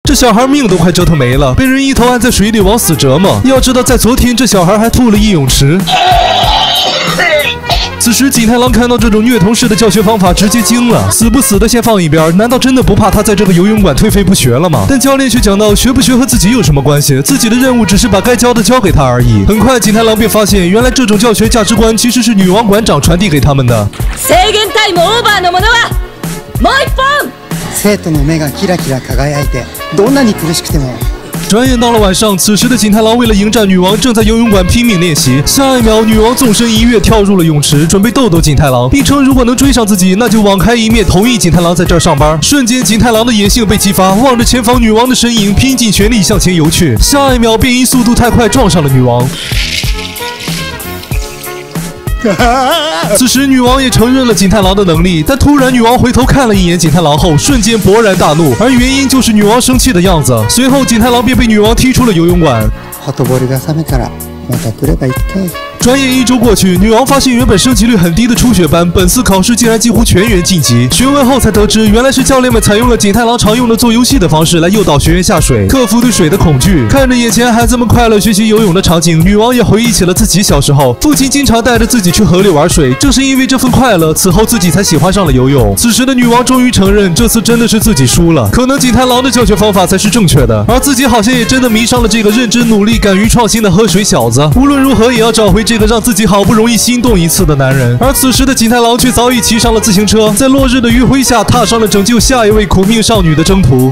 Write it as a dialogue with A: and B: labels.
A: 这小孩命都快折腾没了，被人一头按在水里往死折磨。要知道，在昨天这小孩还吐了一泳池。此时景太郎看到这种虐童式的教学方法，直接惊了。死不死的先放一边，难道真的不怕他在这个游泳馆颓废不学了吗？但教练却讲到，学不学和自己有什么关系？自己的任务只是把该教的教给他而已。很快，景太郎便发现，原来这种教学价值观其实是女王馆长传递给他们的。
B: 制限タイムオーバーのものはもう一本。
C: 生徒の目がキラキラ輝いて、どんなに苦しくても。
A: 转眼到了晚上，此时的景太郎为了迎战女王，正在游泳馆拼命练习。下一秒，女王纵身一跃，跳入了泳池，准备逗逗景太郎，并称如果能追上自己，那就网开一面，同意景太郎在这儿上班。瞬间，景太郎的野性被激发，望着前方女王的身影，拼尽全力向前游去。下一秒，便因速度太快撞上了女王。此时，女王也承认了景太郎的能力，但突然，女王回头看了一眼景太郎后，瞬间勃然大怒，而原因就是女王生气的样子。随后，景太郎便被女王踢出了游泳馆。
C: ほとぼりが冷めたらまた来ればいいけ。
A: 转眼1周过去，女王发现原本升级率很低的初学班，本次考试竟然几乎全员晋级。询问后才得知，原来是教练们采用了景太郎常用的做游戏的方式来诱导学员下水，克服对水的恐惧。看着眼前孩子们快乐学习游泳的场景，女王也回忆起了自己小时候，父亲经常带着自己去河里玩水，正是因为这份快乐，此后自己才喜欢上了游泳。此时的女王终于承认，这次真的是自己输了，可能景太郎的教学方法才是正确的，而自己好像也真的迷上了这个认真努力、敢于创新的喝水小子。无论如何，也要找回这个让自己好不容易心动一次的男人。而此时的景太郎却早已骑上了自行车，在落日的余晖下踏上了拯救下一位苦命少女的征途。